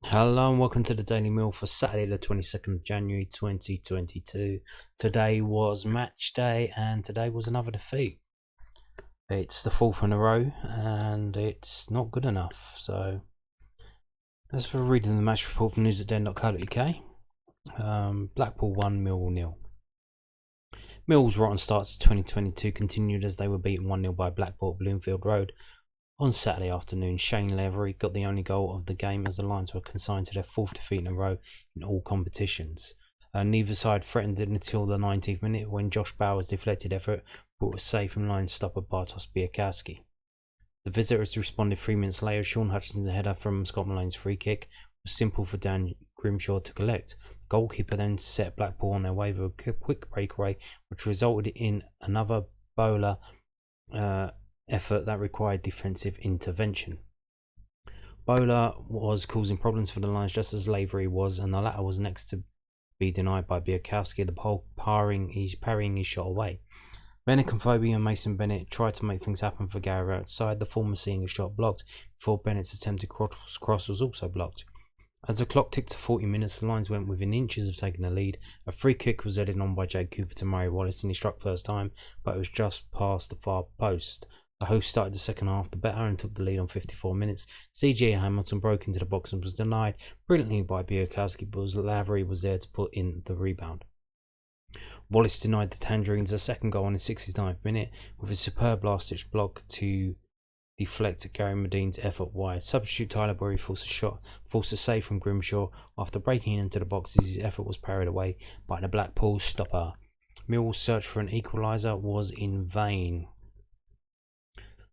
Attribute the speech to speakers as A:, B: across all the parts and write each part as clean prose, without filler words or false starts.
A: Hello and welcome to the Daily Meal for Saturday the 22nd of January 2022. Today was match day and today was another defeat. It's the fourth in a row and it's not good enough. So as for reading the match report from news@den.co.uk, Blackpool 1, Millwall 0. Mill's rotten start to 2022 continued as they were beaten 1-0 by Blackpool at Bloomfield Road. On Saturday afternoon, Shane Lavery got the only goal of the game as the Lions were consigned to their fourth defeat in a row in all competitions. Neither side threatened it until the 19th minute when Josh Bauer's deflected effort brought a save from line stopper Bartosz Białkowski. The visitors responded 3 minutes later. Sean Hutchinson's header from Scott Malone's free kick was simple for Dan Grimshaw to collect. The goalkeeper then set Blackpool on their way with a quick breakaway, which resulted in another bowler effort that required defensive intervention. Bowler was causing problems for the Lions just as Lavery was, and the latter was next to be denied by Białkowski, the pole parrying his shot away. Bennett Confobi and Mason Bennett tried to make things happen for Gary outside, the former seeing a shot blocked before Bennett's attempted cross was also blocked. As the clock ticked to 40 minutes, the Lions went within inches of taking the lead. A free kick was headed on by Jake Cooper to Murray Wallace, and he struck first time, but it was just past the far post. The host started the second half the better and took the lead on 54 minutes. CJ Hamilton broke into the box and was denied brilliantly by Białkowski, but Lavery was there to put in the rebound. Wallace denied the Tangerines a second goal in the 69th minute with a superb last-ditch block to deflect Gary Madine's effort wide. Substitute Tyler Bury forced a save from Grimshaw after breaking into the box as his effort was parried away by the Blackpool stopper. Millwall's search for an equaliser was in vain.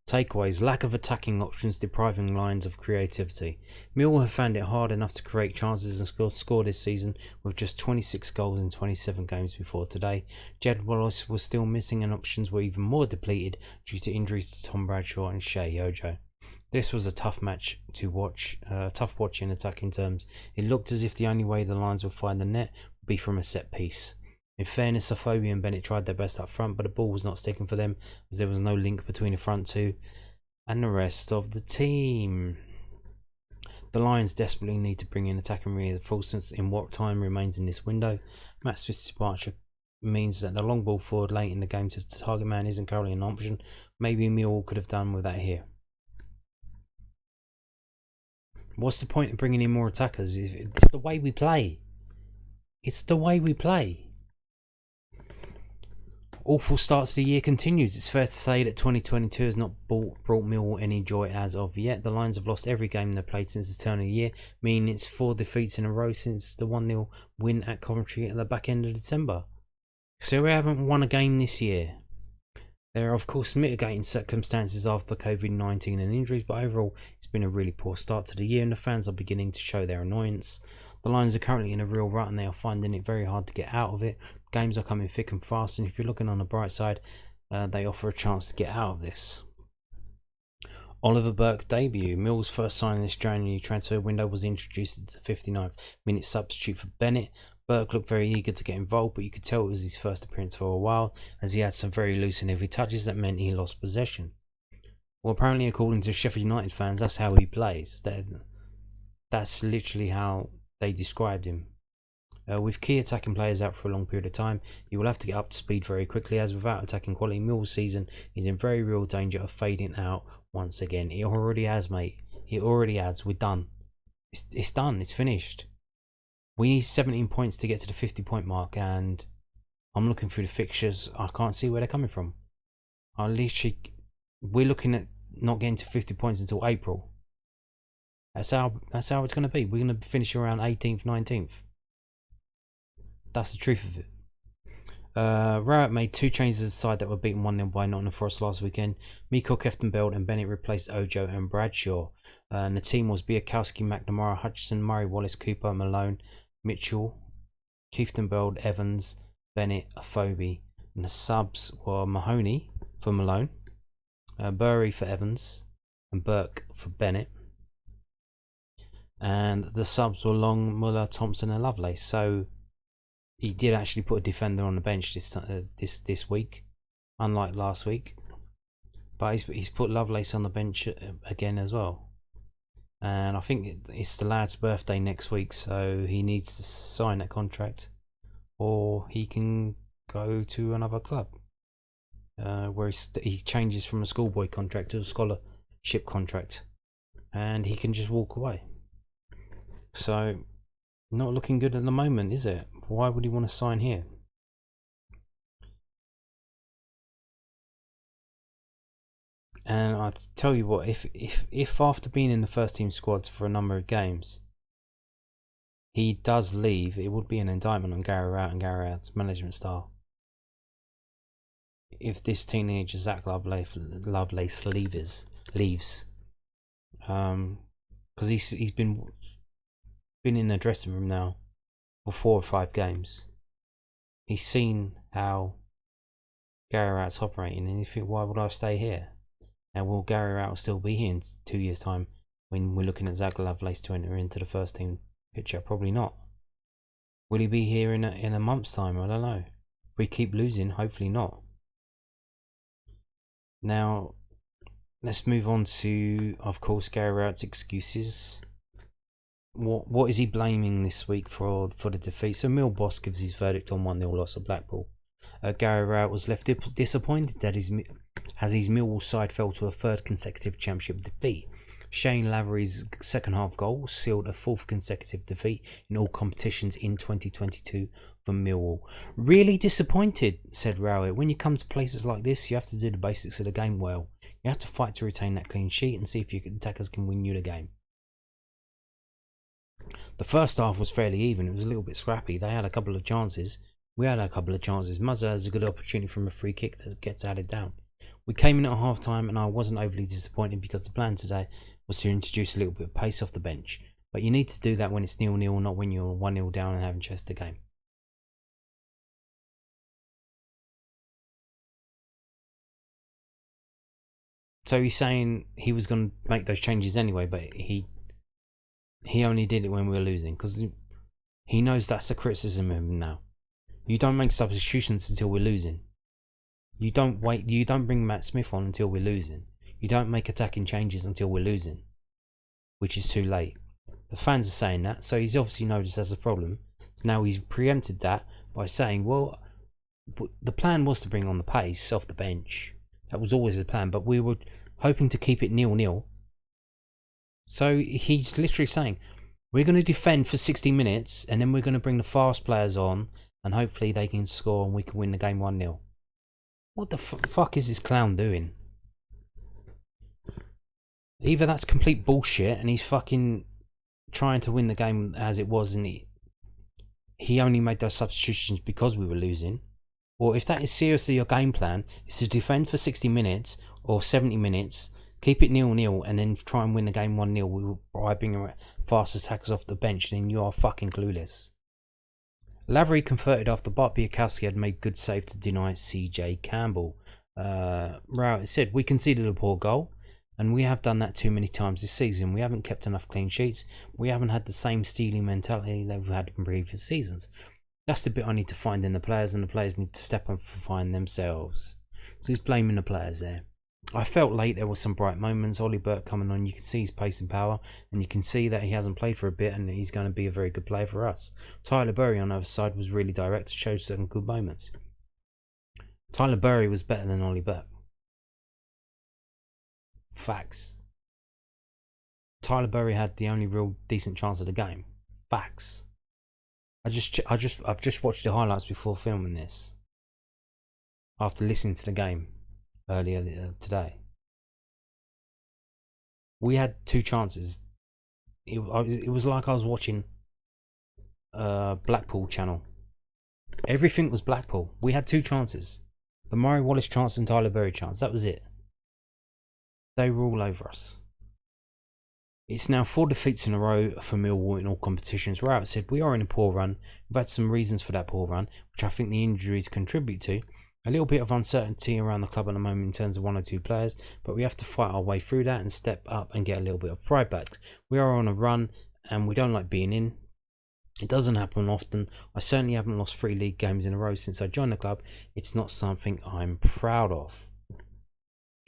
A: Takeaways: lack of attacking options depriving Lions of creativity. Millwall have found it hard enough to create chances and score this season with just 26 goals in 27 games before today. Jed Wallace was still missing and options were even more depleted due to injuries to Tom Bradshaw and Shea Ojo. This was a tough match to watch, tough watch in attacking terms. It looked as if the only way the Lions would find the net would be from a set piece. In fairness, Afobe and Bennett tried their best up front, but the ball was not sticking for them as there was no link between the front two and the rest of the team. The Lions desperately need to bring in attacking reinforcements in what time remains in this window. Matt Smith's departure means that the long ball forward late in the game to the target man isn't currently an option. Maybe Millwall could have done with that here. What's the point of bringing in more attackers? It's the way we play. It's the way we play. Awful start to the year continues. It's fair to say that 2022 has not brought Millwall any joy as of yet. The Lions have lost every game they've played since the turn of the year, meaning it's 4 defeats in a row since the 1-0 win at Coventry at the back end of December. So we haven't won a game this year. There are of course mitigating circumstances after COVID-19 and injuries, but overall it's been a really poor start to the year and the fans are beginning to show their annoyance. The Lions are currently in a real rut and they are finding it very hard to get out of it. Games are coming thick and fast, and if you're looking on the bright side, they offer a chance to get out of this. Oliver Burke debut. Mill's first signing this January transfer window was introduced at the 59th minute substitute for Bennett. Burke looked very eager to get involved, but you could tell it was his first appearance for a while, as he had some very loose and heavy touches that meant he lost possession. Well, apparently, according to Sheffield United fans, that's how he plays. That's literally how they described him. With key attacking players out for a long period of time, you will have to get up to speed very quickly, as without attacking quality, Mill's season is in very real danger of fading out once again. It already has, mate. It already has. We're done. It's done. It's finished. We need 17 points to get to the 50-point mark, and I'm looking through the fixtures. I can't see where they're coming from. We're looking at not getting to 50 points until April. That's how it's going to be. We're going to finish around 18th, 19th. That's the truth of it. Rowett made 2 changes to the side that were beaten 1-0 by Nottingham Forest last weekend. Miko Keftenbeld and Bennett replaced Ojo and Bradshaw. And the team was Białkowski, McNamara, Hutchinson, Murray, Wallace, Cooper, Malone, Mitchell, Keftenbeld, Evans, Bennett, Afobe. And the subs were Mahoney for Malone, Bury for Evans, and Burke for Bennett. And the subs were Long, Muller, Thompson, and Lovelace. So he did actually put a defender on the bench this week, unlike last week. But he's put Lovelace on the bench again as well. and I think it's the lad's birthday next week, so he needs to sign that contract, or he can go to another club where he changes from a schoolboy contract to a scholarship contract, and he can just walk away. So, not looking good at the moment, is it? Why would he want to sign here? And I tell you what, if after being in the first team squads for a number of games, he does leave, it would be an indictment on Gary Rowett and Gary Rowett's management style. If this teenager Zach Lovelace leaves, because he's been in the dressing room now for 4 or 5 games. He's seen how Gary Rowett's operating, and you think, why would I stay here? Now, will Gary Rowett still be here in 2 years' time when we're looking at Zach Lovelace to enter into the first team picture? Probably not. Will he be here in a month's time? I don't know. If we keep losing, hopefully not. Now, let's move on to, of course, Gary Rowett's excuses. What is he blaming this week for the defeat? So Mill boss gives his verdict on 1-0 loss at Blackpool. Gary Rowett was left disappointed that his Millwall side fell to a 3rd consecutive championship defeat. Shane Lavery's second half goal sealed a 4th consecutive defeat in all competitions in 2022 for Millwall. Really disappointed, said Rowett. When you come to places like this, you have to do the basics of the game well. You have to fight to retain that clean sheet and see if your attackers can win you the game. The first half was fairly even. It was a little bit scrappy. They had a couple of chances. We had a couple of chances. Muzza has a good opportunity from a free kick that gets added down. We came in at half time and I wasn't overly disappointed because the plan today was to introduce a little bit of pace off the bench. But you need to do that when it's 0-0, not when you're 1-0 down and having chased the game. So he's saying he was going to make those changes anyway, but he only did it when we were losing, because he knows that's a criticism of him now. You don't make substitutions until we're losing. You don't bring Matt Smith on until we're losing. You don't make attacking changes until we're losing, which is too late. The fans are saying that, so he's obviously noticed as a problem. So now he's preempted that by saying, well, the plan was to bring on the pace off the bench. That was always the plan, but we were hoping to keep it 0-0. So he's literally saying, we're going to defend for 60 minutes and then we're going to bring the fast players on and hopefully they can score and we can win the game 1-0. What the fuck is this clown doing? Either that's complete bullshit and he's fucking trying to win the game as it was and he only made those substitutions because we were losing. Or if that is seriously your game plan, is to defend for 60 minutes or 70 minutes, keep it 0-0 and then try and win the game 1-0 by bringing fast attackers off the bench, then you are fucking clueless. Lavery converted after Bart Biakowski had made good save to deny CJ Campbell. Rowett said, we conceded a poor goal and we have done that too many times this season. We haven't kept enough clean sheets. We haven't had the same stealing mentality that we've had in previous seasons. That's the bit I need to find in the players, and the players need to step up and find themselves. So he's blaming the players there. I felt late there were some bright moments. Ollie Burke coming on, you can see his pace and power, and you can see that he hasn't played for a bit and he's going to be a very good player for us. Tyler Burry on the other side was really direct, showed some good moments. Tyler Burry was better than Ollie Burke. Facts. Tyler Burry had the only real decent chance of the game. Facts. I've just watched the highlights before filming this. After listening to the game earlier today, we had 2 chances. It was like I was watching Blackpool channel. Everything was Blackpool. We had 2 chances: the Murray Wallace chance and Tyler Burry chance. That was it. They were all over us. It's now 4 defeats in a row for Millwall in all competitions. Rowett said, we are in a poor run. We've had some reasons for that poor run, which I think the injuries contribute to. A little bit of uncertainty around the club at the moment in terms of 1 or 2 players, but we have to fight our way through that and step up and get a little bit of pride back. We are on a run and we don't like being in. It doesn't happen often. I certainly haven't lost 3 league games in a row since I joined the club. It's not something I'm proud of.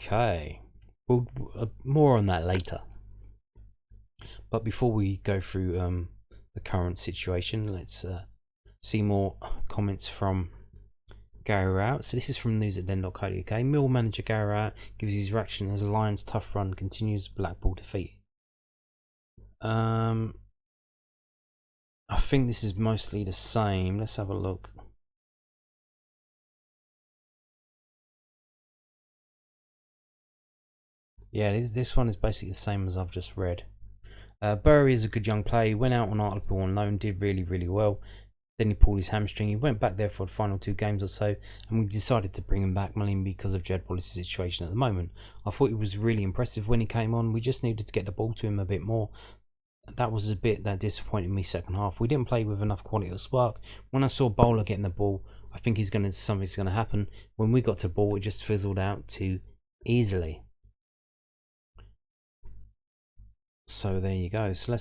A: Okay. Well, more on that later. But before we go through the current situation, let's see more comments from Gary Rowett. So this is from news@den.co.uk. Mill manager Gary Rowett gives his reaction as Lions' tough run continues. Blackpool defeat. I think this is mostly the same. Let's have a look. Yeah, this one is basically the same as I've just read. Bury is a good young player. He went out on Blackpool on loan, did really well. Then he pulled his hamstring. He went back there for the final 2 games or so, and we decided to bring him back mainly because of Jed Wallace's situation at the moment. I thought he was really impressive when he came on. We just needed to get the ball to him a bit more. That was a bit that disappointed me second half. We didn't play with enough quality or spark. When I saw Bowler getting the ball, I think something's gonna happen. When we got to the ball, it just fizzled out too easily. So there you go. So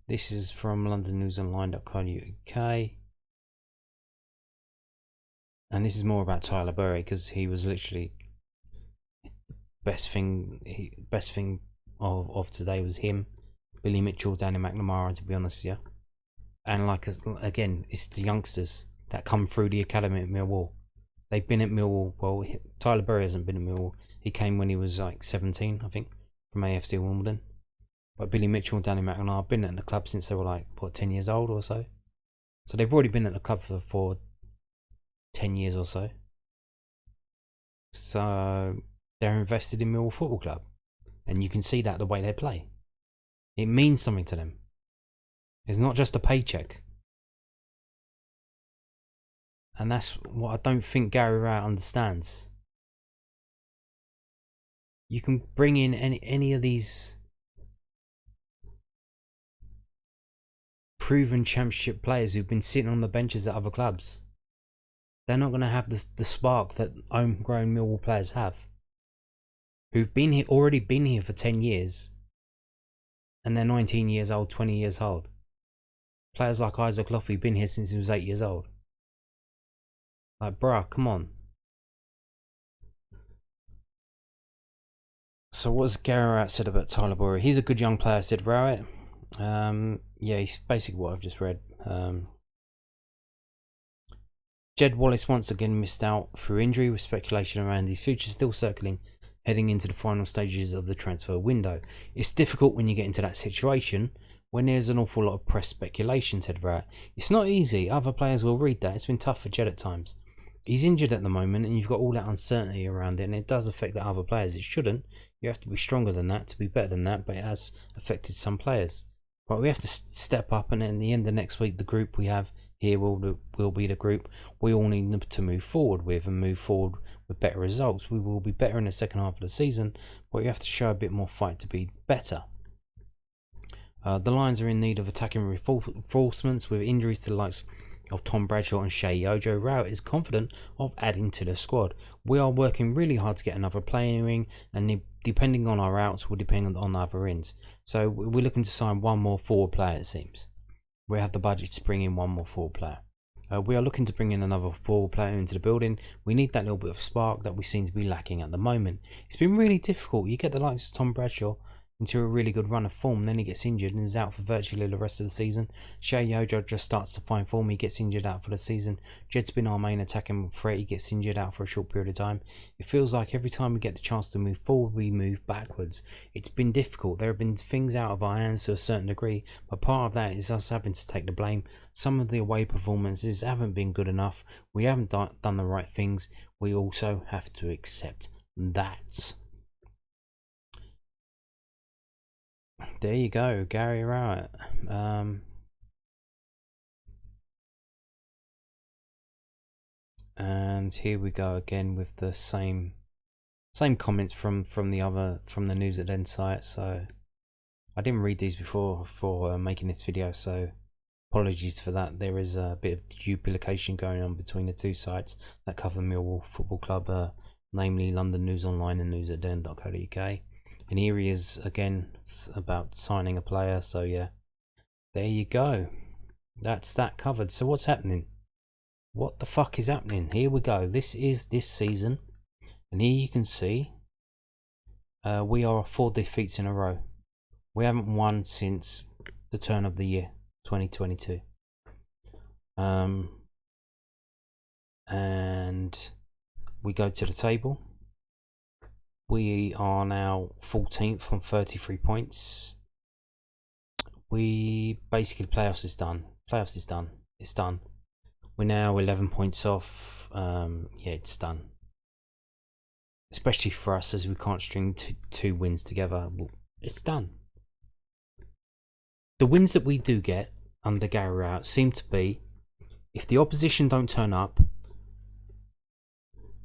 A: this is from londonnewsonline.co.uk, and this is more about Tyler Bury because he was literally best thing of today was him, Billy Mitchell, Danny McNamara, to be honest with you. And again, it's the youngsters that come through the academy at Millwall. They've been at Millwall. Well, Tyler Bury hasn't been at Millwall. He came when he was like 17, I think, from AFC Wimbledon. But Billy Mitchell and Danny McNamara have been at the club since they were like 10 years old or so. So they've already been at the club for 10 years or so. So they're invested in Millwall Football Club, and you can see that the way they play. It means something to them. It's not just a paycheck. And that's what I don't think Gary Rowett understands. You can bring in any of these proven championship players who've been sitting on the benches at other clubs. They're not going to have the spark that homegrown Millwall players have, who've already been here for 10 years, and they're 19 years old, 20 years old. Players like Isaac Loffey been here since he was 8 years old. Like, bruh, come on. So what's Gary Rowett said about Tyler Bury? He's a good young player, said Rowett. Yeah, he's basically what I've just read. Jed Wallace once again missed out through injury, with speculation around his future still circling heading into the final stages of the transfer window. It's difficult when you get into that situation when there's an awful lot of press speculation, said Rowett. It's not easy. Other players will read that. It's been tough for Jed at times. He's injured at the moment, and you've got all that uncertainty around it, and it does affect the other players. It shouldn't. You have to be stronger than that to be better than that, but it has affected some players. But we have to step up, and at the end of next week, the group we have here will be the group we all need to move forward with, and move forward with better results. We will be better in the second half of the season, but you have to show a bit more fight to be better. The Lions are in need of attacking reinforcements with injuries to the likes of Tom Bradshaw and Shea Ojo. Rowett is confident of adding to the squad. We are working really hard to get another player in, and depending on our outs will depend on other ins. So we're looking to sign one more forward player, it seems. We have the budget to bring in one more forward player. We are looking to bring in another forward player into the building. We need that little bit of spark that we seem to be lacking at the moment. It's been really difficult. You get the likes of Tom Bradshaw into a really good run of form, then he gets injured and is out for virtually the rest of the season. Shea Ojo just starts to find form, he gets injured out for the season. Jed's been our main attacking threat, he gets injured out for a short period of time. It feels like every time we get the chance to move forward, we move backwards. It's been difficult. There have been things out of our hands to a certain degree, but part of that is us having to take the blame. Some of the away performances haven't been good enough. We haven't done the right things. We also have to accept that. There you go, Gary Rowett. And here we go again with the same comments from the News at Den site. So I didn't read these before making this video, so apologies for that. There is a bit of duplication going on between the two sites that cover Millwall Football Club, namely London News Online and news@den.co.uk. And here he is again about signing a player. So yeah, there you go. That's that covered. So what's happening? What the fuck is happening? Here we go. This is this season, and here you can see we are 4 defeats in a row. We haven't won since the turn of the year, 2022. And we go to the table. We are now 14th on 33 points. We basically, playoffs is done. It's done. We're now 11 points off. Yeah, it's done. Especially for us, as we can't string two wins together. It's done. The wins that we do get under Gary Rowett seem to be, if the opposition don't turn up,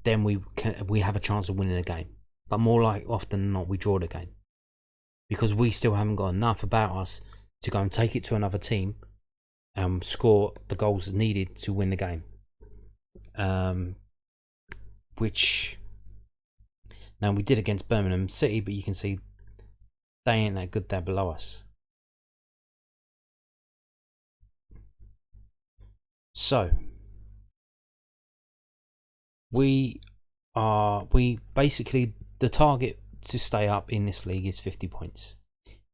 A: then we have a chance of winning a game. But more like often than not, we draw the game, because we still haven't got enough about us to go and take it to another team and score the goals needed to win the game. Which now we did against Birmingham City, but you can see they ain't that good. They're below us. So we basically, the target to stay up in this league is 50 points.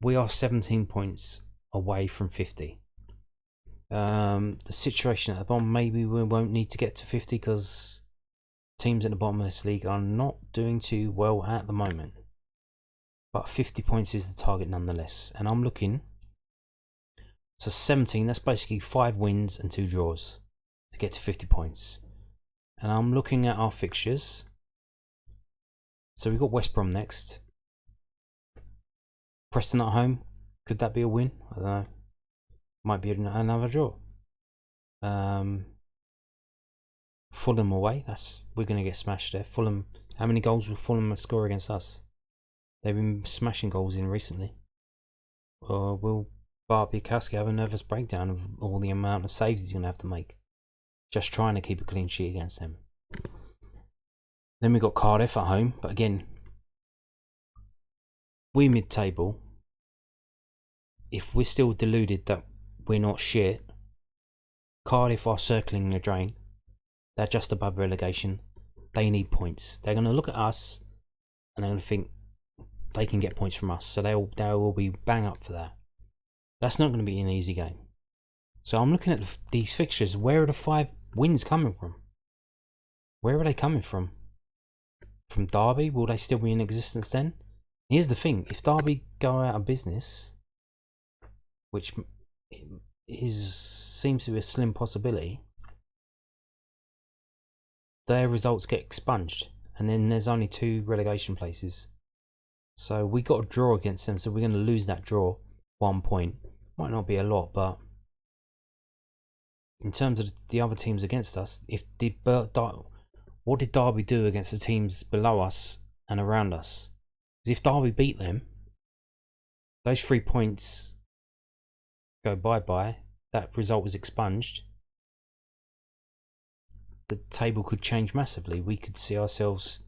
A: We are 17 points away from 50. The situation at the bottom, maybe we won't need to get to 50 because teams at the bottom of this league are not doing too well at the moment. But 50 points is the target nonetheless. And I'm looking, so 17, that's basically 5 wins and 2 draws to get to 50 points. And I'm looking at our fixtures. So we've got West Brom next. Preston at home. Could that be a win? I don't know. Might be another draw. Fulham away. We're going to get smashed there. Fulham. How many goals will Fulham score against us? They've been smashing goals in recently. Or will Barbikowski have a nervous breakdown of all the amount of saves he's going to have to make, just trying to keep a clean sheet against them? Then we got Cardiff at home, but again, we're mid-table. If we're still deluded that we're not shit, Cardiff are circling the drain. They're just above relegation. They need points. They're going to look at us and they're going to think they can get points from us, so they will be bang up for that. That's not going to be an easy game. So I'm looking at these fixtures. Where are the 5 wins coming from? Where are they coming from? From Derby? Will they still be in existence then? Here's the thing. If Derby go out of business, which seems to be a slim possibility, their results get expunged. And then there's only 2 relegation places. So we got a draw against them. So we're going to lose that draw 1 point. Might not be a lot, but in terms of the other teams against us, what did Derby do against the teams below us and around us? Because if Derby beat them, those 3 points go bye-bye. That result was expunged. The table could change massively. We could see ourselves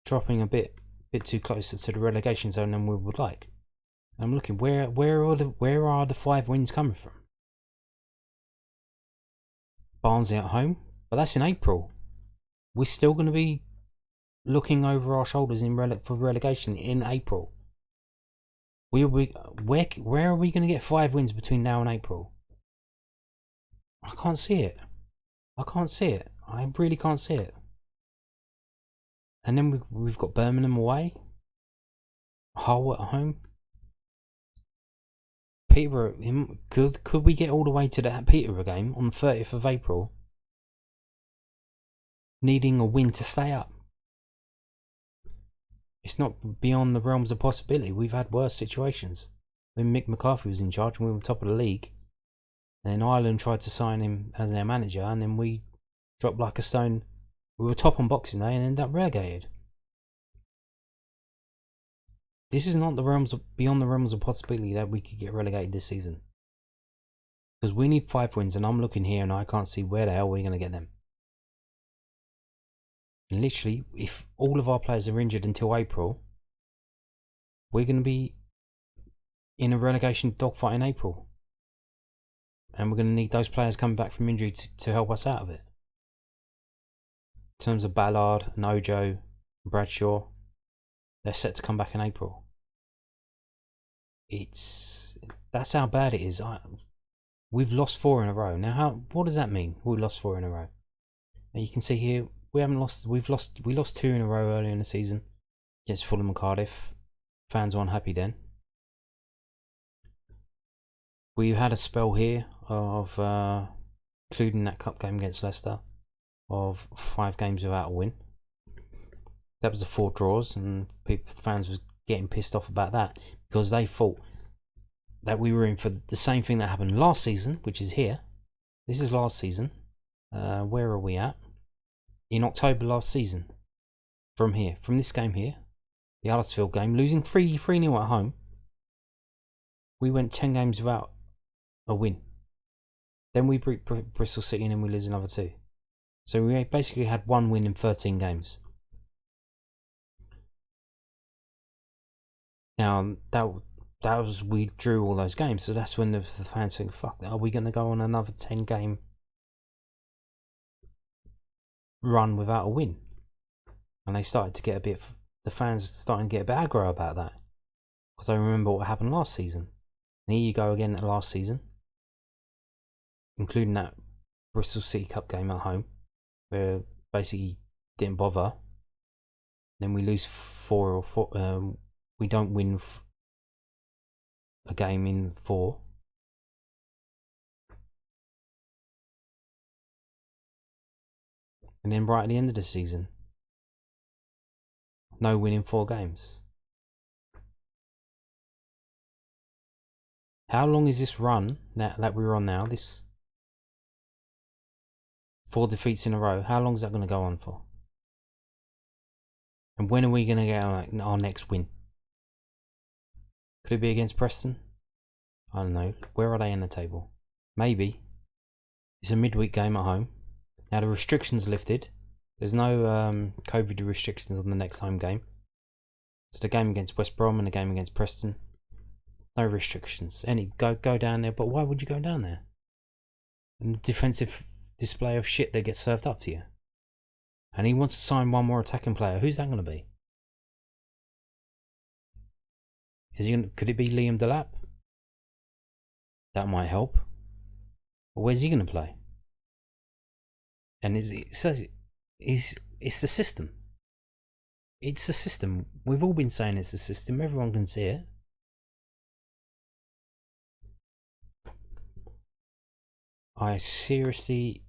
A: dropping a bit too closer to the relegation zone than we would like. I'm looking, where are the 5 wins coming from? Barnsley at home, but that's in April. We're still going to be looking over our shoulders for relegation in April. Where are we going to get 5 wins between now and April? I can't see it. I really can't see it. And then we've got Birmingham away, Hull at home. Peterborough, could we get all the way to that Peterborough game on the 30th of April, needing a win to stay up? It's not beyond the realms of possibility. We've had worse situations. When Mick McCarthy was in charge and we were top of the league, and then Ireland tried to sign him as their manager, and then we dropped like a stone. We were top on Boxing Day and ended up relegated. This is not beyond the realms of possibility that we could get relegated this season. Because we need 5 wins, and I'm looking here and I can't see where the hell we're going to get them. And literally, if all of our players are injured until April, we're going to be in a relegation dogfight in April. And we're going to need those players coming back from injury to help us out of it. In terms of Ballard and Ojo and Bradshaw, they're set to come back in April. That's how bad it is. We've lost 4 in a row. Now, what does that mean? We lost 4 in a row. And you can see here, we lost 2 in a row earlier in the season against Fulham and Cardiff. Fans were unhappy then. We had a spell here of, including that cup game against Leicester, of 5 games without a win. That was the 4 draws, and fans was getting pissed off about that because they thought that we were in for the same thing that happened last season, which is here. This is last season. Where are we at? In October last season. From this game here, the Huddersfield game, losing 3-0 at home. We went 10 games without a win. Then we beat Bristol City and then we lose another 2. So we basically had 1 win in 13 games. Now, that was, we drew all those games, so that's when the fans think, fuck, are we going to go on another 10 game run without a win? And they started to get the fans starting to get a bit aggro about that, because I remember what happened last season. And here you go again at last season, including that Bristol City Cup game at home, where basically didn't bother. Then we lose 4 we don't win a game in 4. And then right at the end of the season, no win in 4 games. How long is this run that we're on now? This 4 defeats in a row. How long is that going to go on for? And when are we going to get our next win? Could it be against Preston? I don't know. Where are they in the table? Maybe. It's a midweek game at home. Now the restrictions lifted. There's no COVID restrictions on the next home game. So the game against West Brom and the game against Preston, no restrictions. Go down there, but why would you go down there? And the defensive display of shit that gets served up to you. And he wants to sign 1 more attacking player. Who's that going to be? Could it be Liam Delap? That might help. But where's he going to play? And it's the system. It's the system. We've all been saying it's the system. Everyone can see it. I seriously,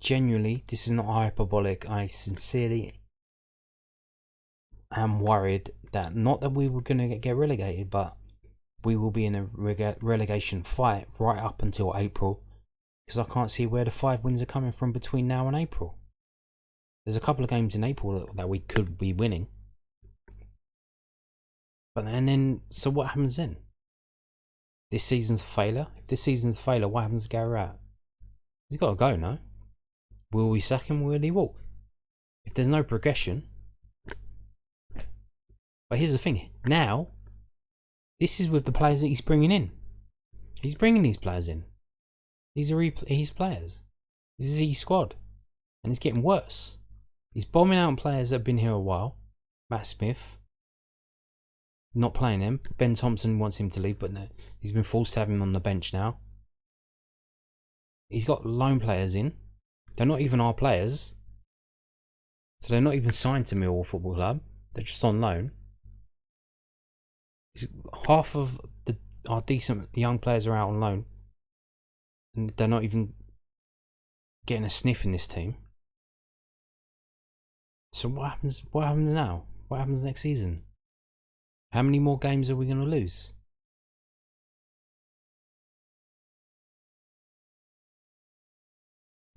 A: genuinely, this is not hyperbolic. I sincerely am worried that, not that we were going to get relegated, but we will be in a relegation fight right up until April, because I can't see where the 5 wins are coming from between now and April. There's a couple of games in April that we could be winning. So what happens then? This season's a failure. If this season's a failure, what happens to Gary Rowett? He's got to go, no? Will we sack him or will he walk? If there's no progression. But here's the thing. Now, this is with the players that he's bringing in. He's bringing these players in. These are his players. This is his squad. And it's getting worse. He's bombing out on players that have been here a while. Matt Smith. Not playing him. Ben Thompson wants him to leave, but no, he's been forced to have him on the bench now. He's got loan players in. They're not even our players. So they're not even signed to Millwall Football Club. They're just on loan. Half of our decent young players are out on loan. And they're not even getting a sniff in this team. So what happens now? What happens next season? How many more games are we going to lose?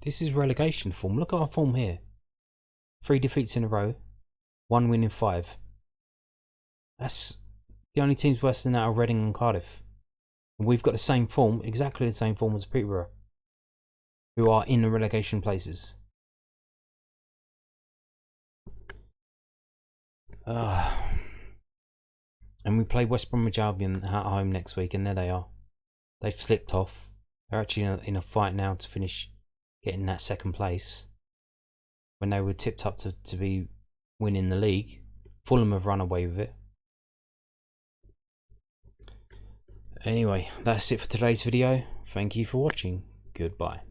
A: This is relegation form. Look at our form here. 3 defeats in a row. 1 win in 5. That's the only teams worse than that are Reading and Cardiff. And we've got the same form, exactly the same form as Peterborough, who are in the relegation places. And we play West Bromwich Albion at home next week, and there they are. They've slipped off. They're actually in a fight now to finish getting that 2nd place, when they were tipped up to be winning the league. Fulham have run away with it. Anyway, that's it for today's video. Thank you for watching. Goodbye.